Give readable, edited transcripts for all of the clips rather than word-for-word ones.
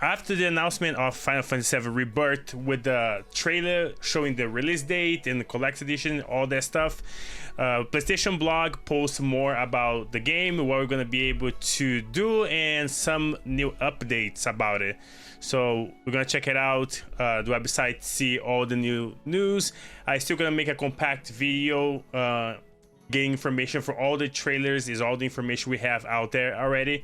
after the announcement of Final Fantasy VII Rebirth with the trailer showing the release date and the collector's edition, all that stuff, PlayStation blog posts more about the game, what we're going to be able to do, and some new updates about it. So we're going to check it out, the website, see all the new news. I'm still going to make a compact video getting information for all the trailers, is all the information we have out there already,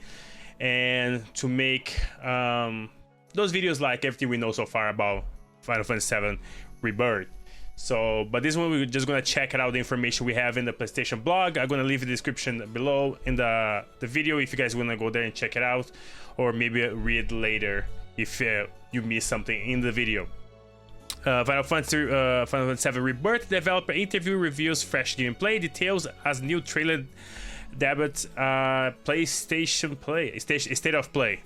and to make those videos like everything we know so far about Final Fantasy VII Rebirth. So, but this one we're just gonna check out the information we have in the PlayStation blog. I'm gonna leave the description below in the video if you guys wanna go there and check it out, or maybe read later if you missed something in the video. Final Fantasy VII Rebirth developer interview reveals fresh gameplay details as new trailer debuts PlayStation Play State of Play.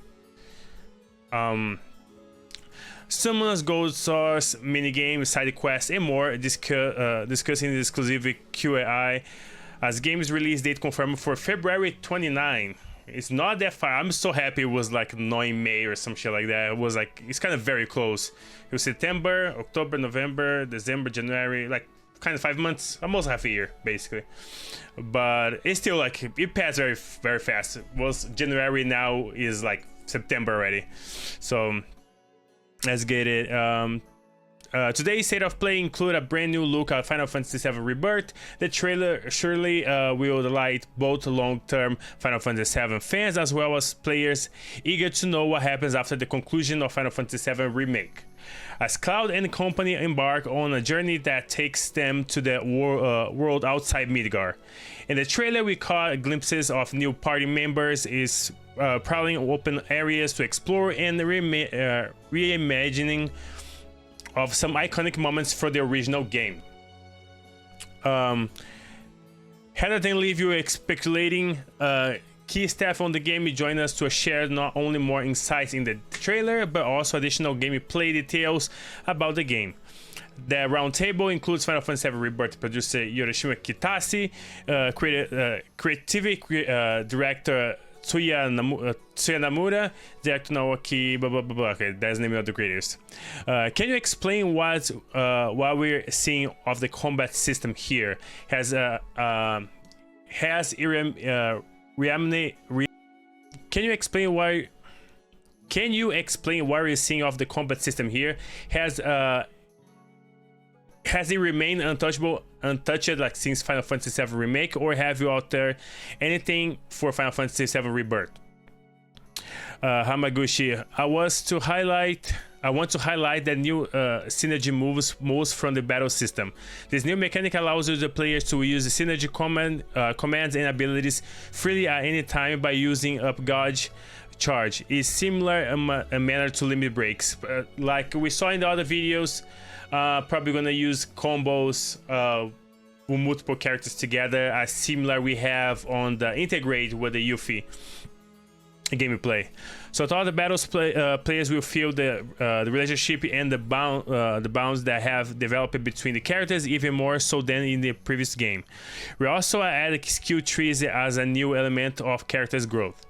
Summons, Gold Source, minigame, side quests, and more. Discussing the exclusive QA as game's release date confirmed for February 29. It's not that far. I'm so happy it was like not in May or some shit like that. It was like, it's kind of very close. It was September, October, November, December, January, like kind of 5 months, almost half a year basically. But it's still like, it passed very, very fast. It was January, now is like September already. So let's get it. Today's State of Play include a brand new look at Final Fantasy VII Rebirth. The trailer surely will delight both long-term Final Fantasy VII fans as well as players eager to know what happens after the conclusion of Final Fantasy VII Remake, as Cloud and company embark on a journey that takes them to the world outside Midgar. In the trailer, we caught glimpses of new party members is prowling open areas to explore and reimagining of some iconic moments for the original game. Rather than leave you speculating, key staff on the game join us to share not only more insights in the trailer, but also additional gameplay details about the game. The roundtable includes Final Fantasy VII Rebirth producer Yorishima Kitase, creative director Tsuya Namura, director Naoki, blah blah blah blah. Okay, that's the name of the creators. Can you explain what we're seeing of the combat system here? Can you explain why? Can you explain what we're seeing of the combat system here? Has it remained untouched like since Final Fantasy VII Remake, or have you altered anything for Final Fantasy VII Rebirth? Hamaguchi, I want to highlight that new synergy moves from the battle system. This new mechanic allows the players to use the synergy commands and abilities freely at any time by using up gauge charge. It's similar in manner to limit breaks, like we saw in the other videos. Probably gonna use combos with multiple characters together, as similar we have on the integrate with the Yuffie gameplay. So throughout the battles, players will feel the relationship and the bonds that have developed between the characters even more so than in the previous game. We also added skill trees as a new element of characters' growth.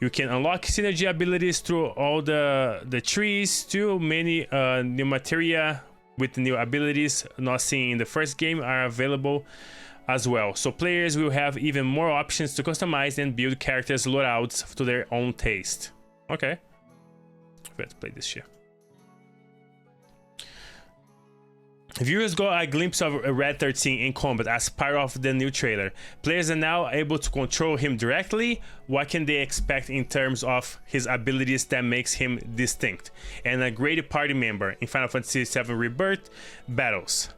You can unlock synergy abilities through all the trees. Too many new materia with new abilities not seen in the first game are available as well, so players will have even more options to customize and build characters loadouts to their own taste. Okay, let's play this shit. Viewers got a glimpse of Red 13 in combat as part of the new trailer. Players are now able to control him directly. What can they expect in terms of his abilities that makes him distinct and a great party member in Final Fantasy VII Rebirth battles?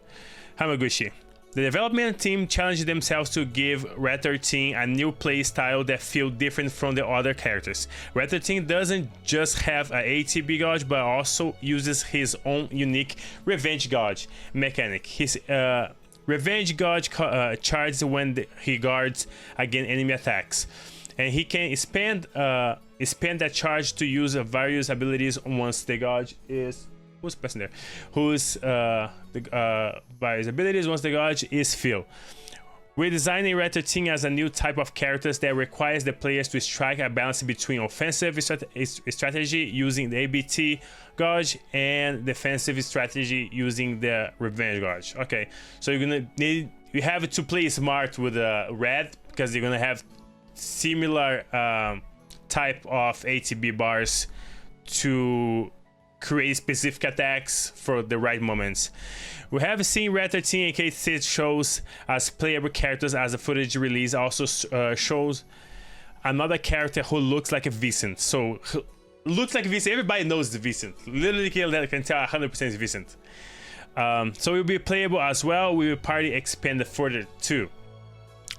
Hamaguchi, the development team challenged themselves to give Red 13 a new play style that feels different from the other characters. Red 13 doesn't just have an ATB gauge, but also uses his own unique revenge gauge mechanic. His revenge gauge charges when he guards against enemy attacks, and he can spend that charge to use various abilities once the gauge is various abilities once the gauge is filled. We're designing Red 13 as a new type of characters that requires the players to strike a balance between offensive strategy using the ABT gauge and defensive strategy using the revenge gauge. Okay, so you have to play smart with red because you're gonna have similar type of ATB bars to create specific attacks for the right moments. We have seen Red 13 and K6 shows as playable characters, as the footage release also shows another character who looks like a Vicent. So looks like Vicent, everybody knows the Vicent. Literally can tell 100% is Vicent. So it will be playable as well. We will party expand further too.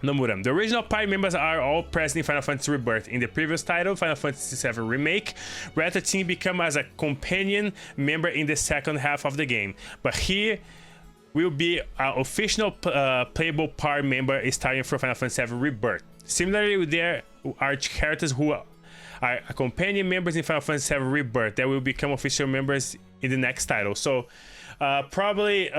Nomura. The original party members are all present in Final Fantasy Rebirth. In the previous title, Final Fantasy VII Remake, Red 13 became as a companion member in the second half of the game. But here will be an official playable party member starting from Final Fantasy VII Rebirth. Similarly, there are characters who are companion members in Final Fantasy VII Rebirth that will become official members in the next title. So probably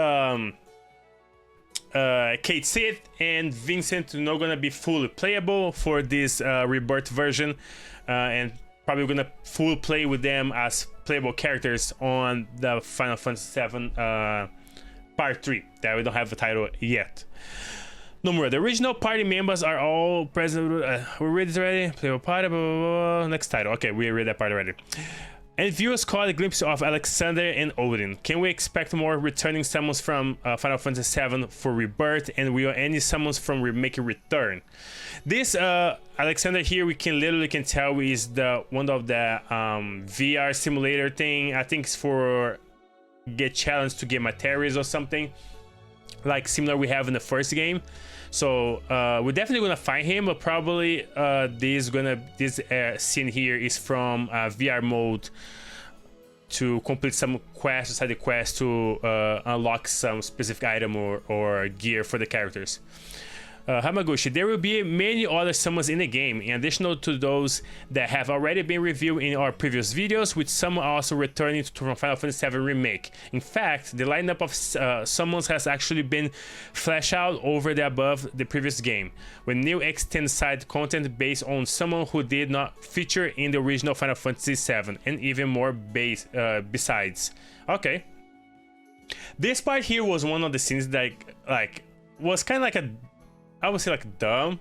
Kate Sith and Vincent are not gonna be fully playable for this Rebirth version, and probably gonna full play with them as playable characters on the Final Fantasy VII Part 3 that we don't have a title yet. Nomura. The original party members are all present. We read this already. Playable party. Blah, blah, blah. Next title. Okay, we read that part already. And viewers caught a glimpse of Alexander and Odin. Can we expect more returning summons from Final Fantasy VII for Rebirth, and will any summons from Remake return? This Alexander here, we can literally tell is the one of the VR simulator thing. I think it's for get challenged to get materials or something like similar we have in the first game. So we're definitely gonna find him, but probably this scene here is from VR mode to complete some quests, side quests to unlock some specific item or gear for the characters. Hamaguchi, there will be many other summons in the game, in addition to those that have already been reviewed in our previous videos, with some also returning from Final Fantasy VII Remake. In fact, the lineup of summons has actually been fleshed out over the above the previous game, with new extended side content based on someone who did not feature in the original Final Fantasy VII, and even more besides. Okay. This part here was one of the scenes that like was kind of like a, I would say like dumb.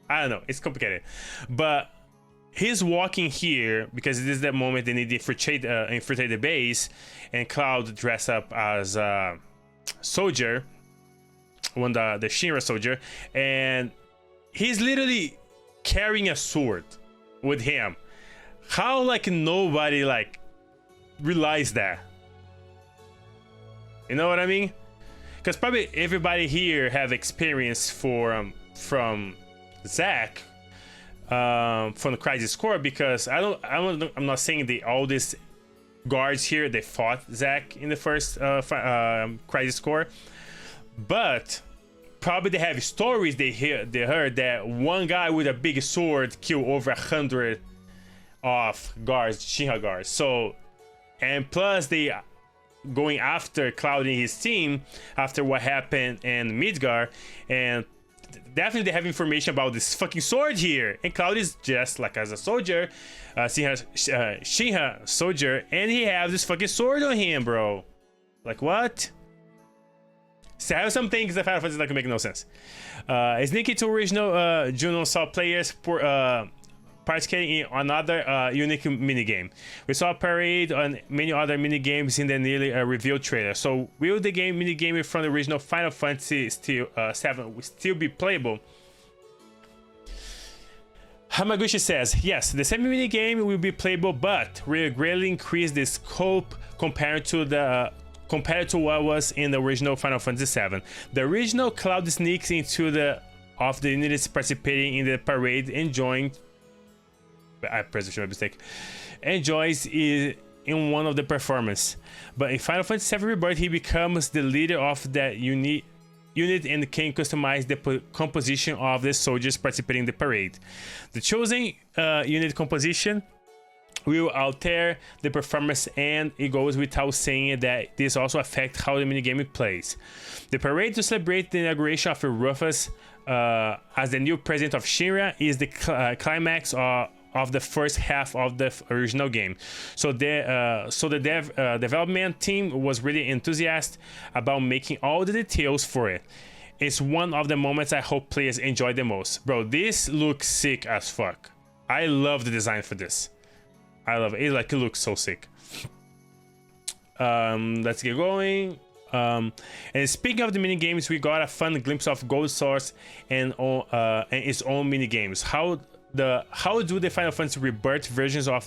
I don't know, it's complicated. But he's walking here because this is that moment they need to infiltrate the base, and Cloud dress up as a soldier, the Shinra soldier, and he's literally carrying a sword with him. How like nobody like realized that? You know what I mean? Because probably everybody here have experience from Zack from the Crisis Core, because I'm not saying all these guards here they fought Zack in the first Crisis Core, but probably they have stories they heard that one guy with a big sword killed over 100 of guards, Shinra guards. So, and plus they going after Cloud and his team after what happened in Midgar, and definitely they have information about this fucking sword here, and Cloud is just like as a soldier, Shinra soldier, and he has this fucking sword on him, bro. Like what? So I have some things that Final Fantasy like make no sense. Sneaky to original Juno saw players participating in another unique minigame. We saw a parade and many other minigames in the nearly revealed trailer. So will the game minigame from the original Final Fantasy VII still be playable? Hamaguchi says, yes, the same minigame will be playable, but will greatly increase the scope compared to what was in the original Final Fantasy VII. The original Cloud sneaks into the units participating in the parade, enjoys in one of the performance. But in Final Fantasy VII Rebirth, he becomes the leader of that unit and can customize the composition of the soldiers participating in the parade. The chosen unit composition will alter the performance, and it goes without saying that this also affects how the minigame plays. The parade to celebrate the inauguration of Rufus as the new president of Shinra is the climax of the first half of the original game. So the development team was really enthusiastic about making all the details for it. It's one of the moments I hope players enjoy the most. Bro, this looks sick as fuck. I love the design for this. I love it. It looks so sick. Let's get going. And speaking of the mini games, we got a fun glimpse of Gold Source and its own mini games. How do the Final Fantasy Rebirth versions of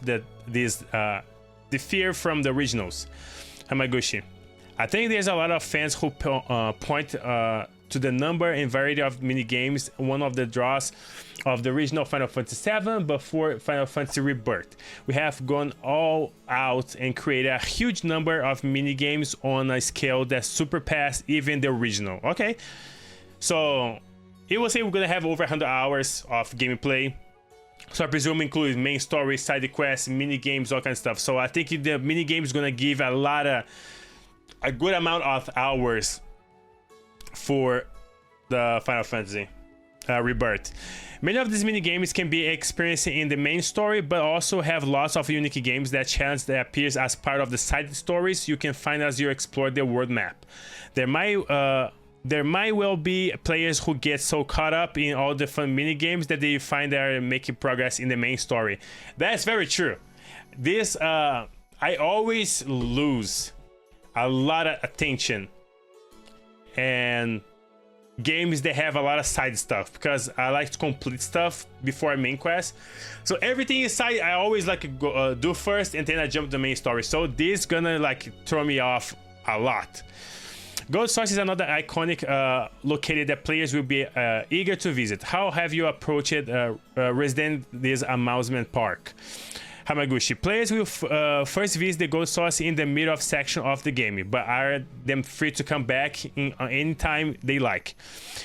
differ from the originals? Hamaguchi. I think there's a lot of fans who point to the number and variety of mini games, one of the draws of the original Final Fantasy VII before Final Fantasy Rebirth. We have gone all out and created a huge number of mini games on a scale that surpassed even the original. Okay, so it will say we're gonna have over 100 hours of gameplay. So I presume includes main story, side quests, mini games, all kind of stuff. So I think the mini game is gonna give a good amount of hours for the Final Fantasy Rebirth. Many of these mini games can be experienced in the main story, but also have lots of unique games that challenge that appears as part of the side stories you can find as you explore the world map. There might well be players who get so caught up in all the fun mini games that they find they're making progress in the main story. That's very true. This I always lose a lot of attention and games that have a lot of side stuff because I like to complete stuff before main quest. So everything inside I always go, do first, and then I jump to the main story. So this gonna throw me off a lot. Gold Source is another iconic located that players will be eager to visit. How have you approached Resident this amusement park? Hamaguchi. Players will first visit the Gold Source in the middle of section of the game, but are them free to come back any time they like.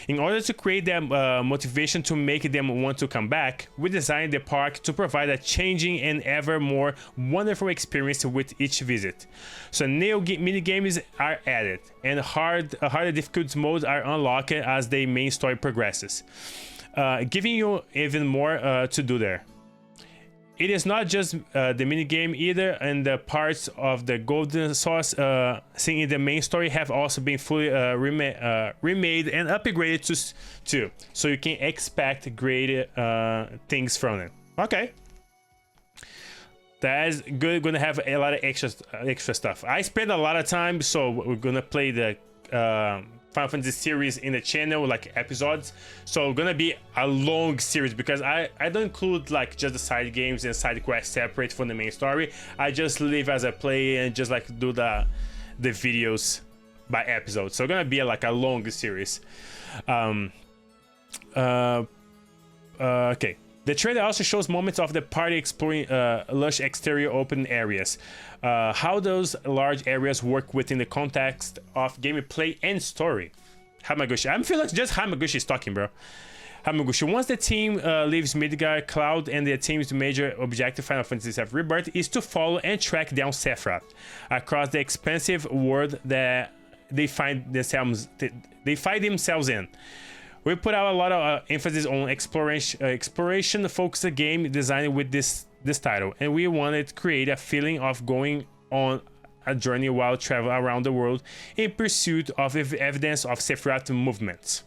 In order to create that motivation to make them want to come back, we designed the park to provide a changing and ever more wonderful experience with each visit. So new mini games are added, and harder difficulty modes are unlocked as the main story progresses, giving you even more to do there. It is not just the minigame either, and the parts of the Golden Source seen in the main story have also been fully remade and upgraded too. So you can expect great things from it. Okay. That's good. Gonna have a lot of extra stuff. I spent a lot of time, so we're gonna play the Final Fantasy series in the channel, like episodes. So gonna be a long series because I don't include just the side games and side quests separate from the main story. I just leave as I play and just do the videos by episode. So gonna be a long series. Okay. The trailer also shows moments of the party exploring lush exterior open areas. How those large areas work within the context of gameplay and story. Hamaguchi. I feel like just Hamaguchi is talking, bro. Hamaguchi. Once the team leaves Midgar, Cloud and the team's major objective Final Fantasy VII Rebirth is to follow and track down Sephiroth across the expansive world that they find themselves in. We put out a lot of emphasis on exploration-focused game design with this title, and we wanted to create a feeling of going on a journey while traveling around the world in pursuit of evidence of Sephiroth movements.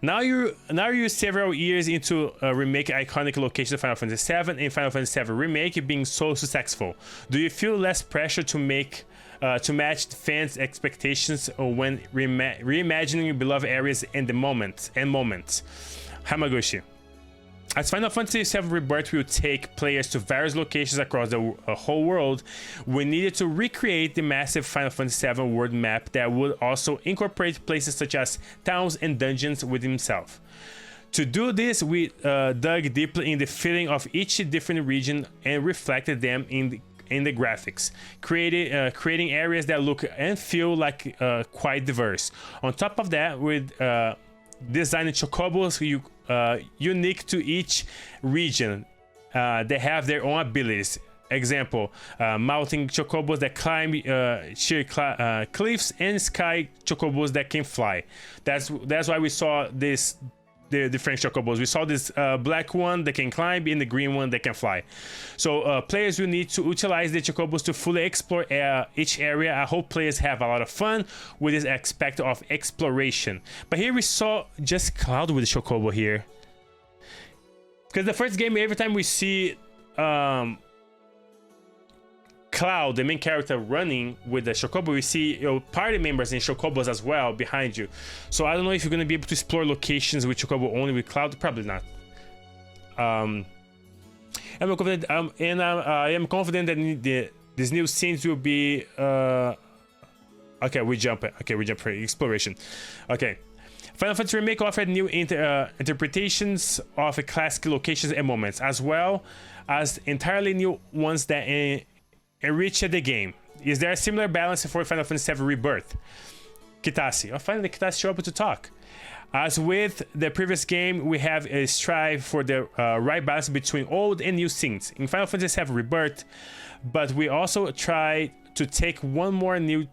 Now you're several years into remake iconic locations of Final Fantasy VII and Final Fantasy VII Remake being so successful. Do you feel less pressure to match the fans' expectations when reimagining beloved areas and moments? Hamaguchi. As Final Fantasy VII Rebirth will take players to various locations across the whole world, we needed to recreate the massive Final Fantasy VII world map that would also incorporate places such as towns and dungeons within itself. To do this, we dug deeply in the feeling of each different region and reflected them in the graphics, creating areas that look and feel quite diverse. On top of that, with designed chocobos unique to each region, they have their own abilities. example, mountain chocobos that climb sheer cliffs, and sky chocobos that can fly. That's why we saw the different chocobos. We saw this black one that can climb and the green one that can fly. So players will need to utilize the chocobos to fully explore each area. I hope players have a lot of fun with this aspect of exploration. But here we saw just Cloud with the chocobo here, because the first game, every time we see Cloud, the main character, running with the chocobo, we see your party members and chocobos as well behind you. So I don't know if you're going to be able to explore locations with chocobo only with Cloud. Probably not. I'm confident, I am confident that these new scenes will be okay, we jump for exploration. Okay, Final Fantasy Remake offered new interpretations of classic locations and moments, as well as entirely new ones that enrich the game. Is there a similar balance for Final Fantasy VII Rebirth? Kitase. Oh, finally Kitase showed up to talk. As with the previous game, we have a strive for the right balance between old and new scenes in Final Fantasy VII Rebirth, but we also try to take one more new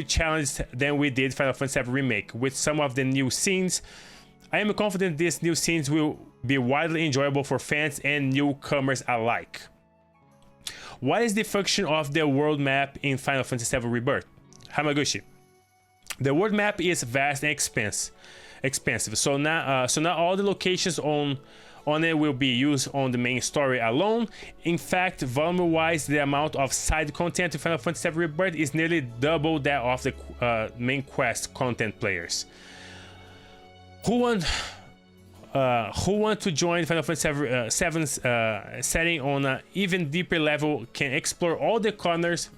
challenge than we did Final Fantasy VII Remake with some of the new scenes. I am confident these new scenes will be widely enjoyable for fans and newcomers alike. What is the function of the world map in Final Fantasy VII Rebirth? Hamaguchi. The world map is vast and expensive. So not all the locations on it will be used on the main story alone. In fact, volume-wise, the amount of side content in Final Fantasy VII Rebirth is nearly double that of the main quest content players. Who want to join Final Fantasy VII's setting on an even deeper level can explore all the corners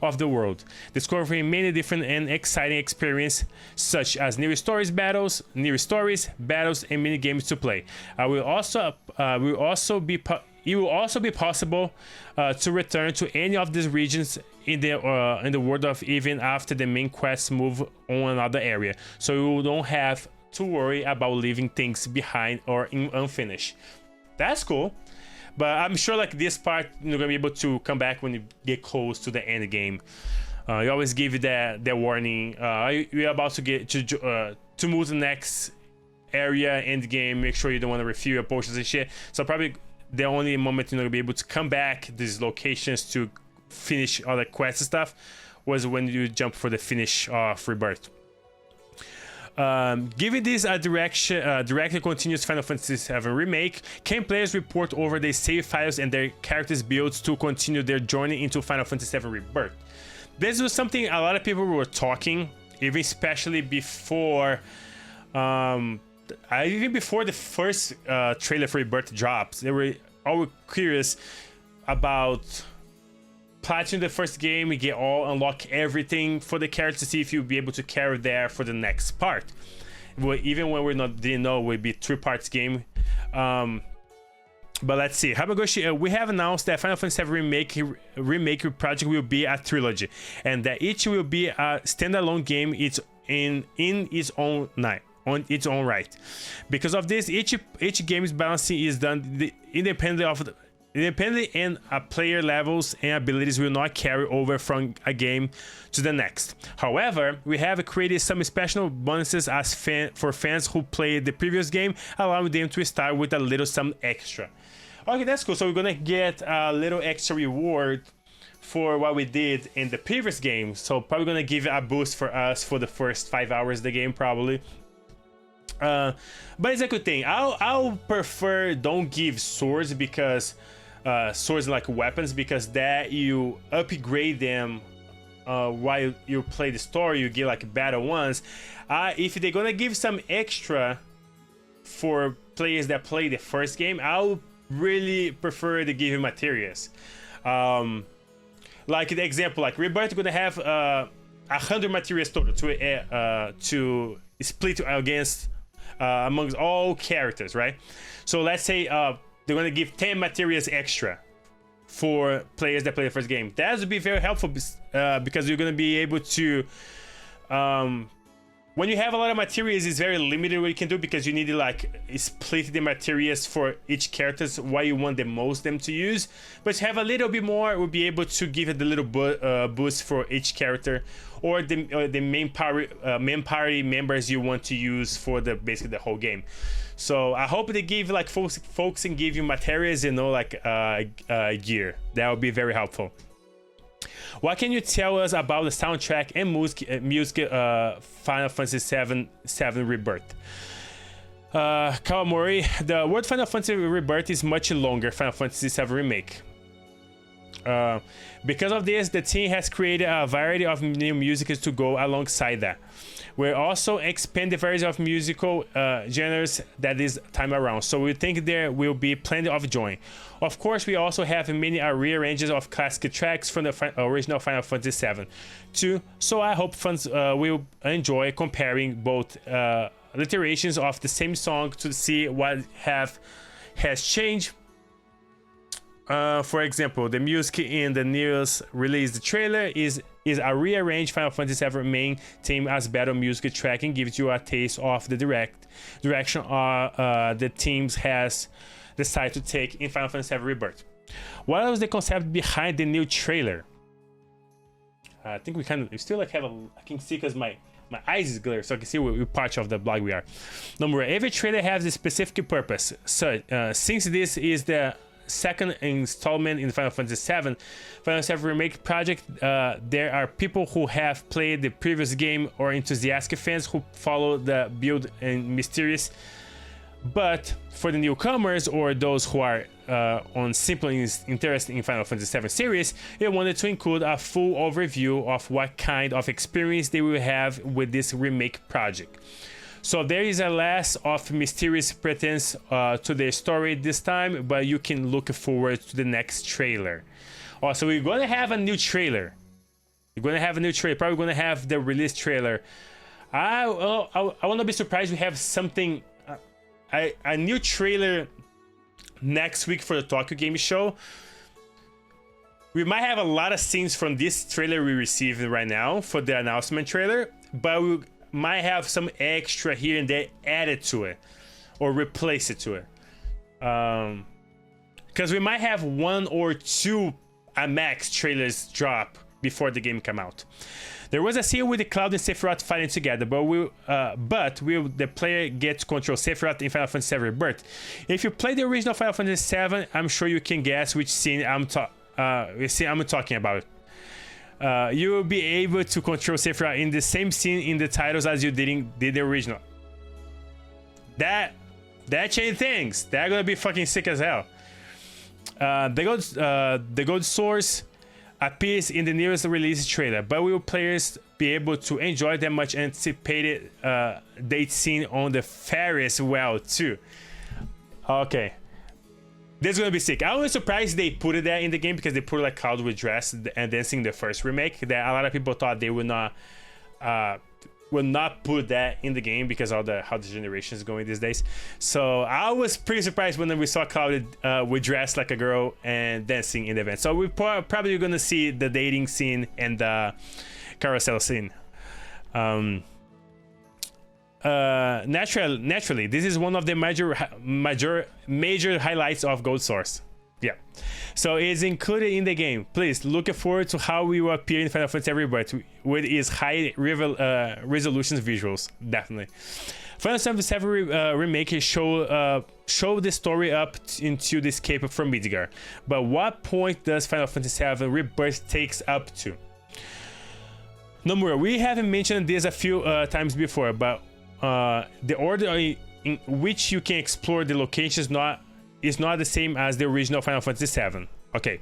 of the world, discovering many different and exciting experiences such as new stories, battles, and mini games to play. It will also be possible to return to any of these regions in the world of even after the main quests move on another area, so you don't have to worry about leaving things behind or unfinished. That's cool, but I'm sure like this part you're gonna be able to come back when you get close to the end game. You always give you that warning. You're about to get to move to the next area, end game. Make sure you don't want to refill your potions and shit. So probably the only moment you're gonna be able to come back these locations to finish all the quests and stuff was when you jump for the finish of Rebirth. Given this directly continuous Final Fantasy VII Remake, can players report over their save files and their characters' builds to continue their journey into Final Fantasy VII Rebirth? This was something a lot of people were talking, even especially before, even before the first trailer for Rebirth drops. They were all curious about platinum the first game, we get unlock everything for the character to see if you'll be able to carry there for the next part. Well, even when didn't know it would be 3 parts game. But let's see. Hamaguchi, we have announced that Final Fantasy VII remake project will be a trilogy, and that each will be a standalone game. It's in its own night. On its own right. Because of this, each game's balancing is done independently and player levels and abilities will not carry over from a game to the next. However, we have created some special bonuses for fans who played the previous game, allowing them to start with a little some extra. Okay, that's cool. So we're gonna get a little extra reward for what we did in the previous game. So probably gonna give a boost for us for the first 5 hours of the game, probably. But it's a good thing. I'll prefer don't give swords, because swords like weapons, because that you upgrade them while you play the story, you get like better ones. If they're gonna give some extra for players that play the first game, I'll really prefer to give you materials. Like the example, like Rebirth gonna have 100 materials total to split against amongst all characters, right? So let's say they're gonna give 10 materials extra for players that play the first game. That would be very helpful because you're gonna be able to when you have a lot of materials, it's very limited what you can do, because you need to like split the materials for each characters what you want the most them to use. But to have a little bit more, we'll be able to give it the little boost for each character, or the main party members you want to use for the basically the whole game. So I hope they give like folks and give you materials, you know, like gear. That would be very helpful. What can you tell us about the soundtrack and music Final Fantasy VII Rebirth? Kawamori, the word Final Fantasy Rebirth is much longer Final Fantasy VII Remake. Because of this, the team has created a variety of new music to go alongside that. We'll also expand the variety of musical genres that this time around, so we think there will be plenty of joy. Of course, we also have many rearranges of classic tracks from the original Final Fantasy VII too, so I hope fans will enjoy comparing both iterations of the same song to see what has changed. For example, the music in the newest released trailer is a rearranged Final Fantasy VII main theme as battle music track, and gives you a taste of the direction the teams has decided to take in Final Fantasy VII Rebirth. What was the concept behind the new trailer? I think we still like have I can see because my eyes is glare, so I can see what part of the blog we are. Number one, every trailer has a specific purpose. So since this is the second installment in Final Fantasy VII Remake project, there are people who have played the previous game or enthusiastic fans who follow the build and mysterious. But for the newcomers or those who are on simple interest in Final Fantasy VII series, they wanted to include a full overview of what kind of experience they will have with this remake project. So there is a less of mysterious pretense to the story this time, but you can look forward to the next trailer. Also, we're gonna have a new trailer. Probably gonna have the release trailer. I will not be surprised we have something, a new trailer next week for the Tokyo Game Show. We might have a lot of scenes from this trailer we received right now for the announcement trailer, but we might have some extra here and there added to it or replace it to it, because we might have one or two max trailers drop before the game come out. There was a scene with the Cloud and Sephiroth fighting together, but will the player get to control Sephiroth in Final Fantasy VII Rebirth? If you play the original Final Fantasy VII, I'm sure you can guess which scene I'm talking about. You will be able to control Sephiroth in the same scene in the titles as you did the original. That changed things. They're gonna be fucking sick as hell. The gold source appears in the newest release trailer, but will players be able to enjoy the much anticipated date scene on the Ferris wheel too? Okay. This is gonna be sick. I was surprised they put it there in the game, because they put like Cloud with dress and dancing the first remake. That a lot of people thought they would not put that in the game because of how the generation is going these days. So I was pretty surprised when we saw Cloud with dress like a girl and dancing in the event. So we're probably gonna see the dating scene and the carousel scene. Naturally, this is one of the major highlights of Gold Source. Yeah, so it's included in the game. Please look forward to how we will appear in Final Fantasy Rebirth with its high resolution visuals. Definitely. Final Fantasy VII Remake show the story up into the escape from Midgar. But what point does Final Fantasy VII Rebirth takes up to? Number one, we haven't mentioned this a few times before, but the order in which you can explore the locations is not the same as the original Final Fantasy VII. Okay,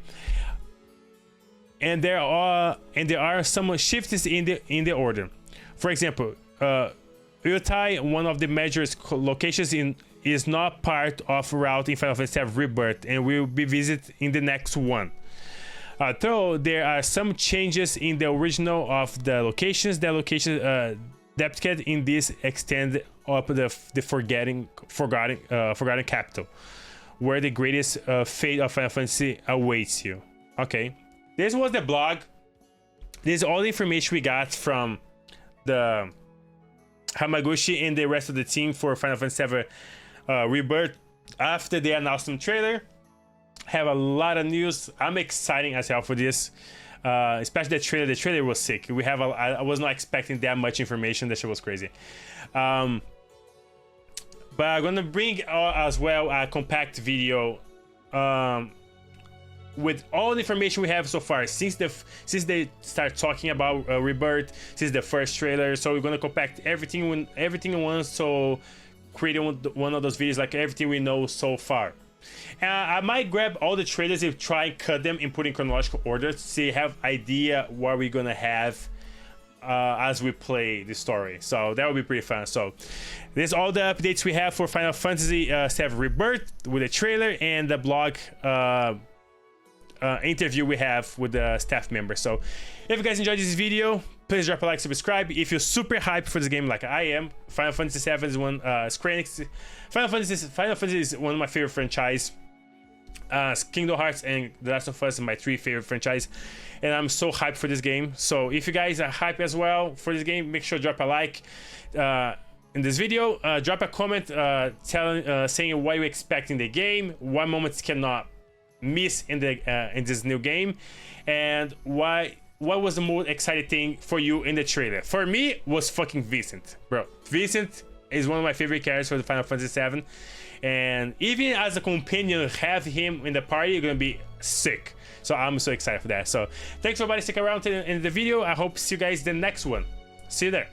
and there are some shifts in the order. For example, Utai, one of the major locations is not part of route in Final Fantasy VII Rebirth and will be visited in the next one. Though there are some changes in the original of the locations, depth in this extend up the forgotten capital, where the greatest fate of Final Fantasy awaits you. Okay, this was the blog. This is all the information we got from the Hamaguchi and the rest of the team for Final Fantasy VII Rebirth after the announcement trailer. Have a lot of news. I'm excited as hell for this, especially the trailer. The trailer was sick. I was not expecting that much information. That shit was crazy. But I'm gonna bring as well a compact video with all the information we have so far since they start talking about Rebirth, since the first trailer. So we're gonna compact everything in one, so creating one of those videos like everything we know so far. I might grab all the trailers and try and cut them and put in chronological order so you have idea what we're gonna have as we play the story. So that would be pretty fun. So this is all the updates we have for Final Fantasy VII Rebirth with the trailer and the blog interview we have with the staff members. So if you guys enjoyed this video, please drop a like, subscribe. If you're super hyped for this game like I am, Final Fantasy VII is one Square Enix. Final Fantasy is one of my favorite franchise. Kingdom Hearts and The Last of Us are my 3 favorite franchise, and I'm so hyped for this game. So if you guys are hyped as well for this game, make sure to drop a like in this video. Drop a comment saying what you expect in the game, what moments cannot miss in this new game, and what was the most exciting thing for you in the trailer. For me was fucking Vincent, bro. Vincent is one of my favorite characters for the Final Fantasy VII, and even as a companion, have him in the party, you're gonna be sick. So I'm so excited for that. So thanks everybody, stick around in the video. I hope to see you guys in the next one. See you there.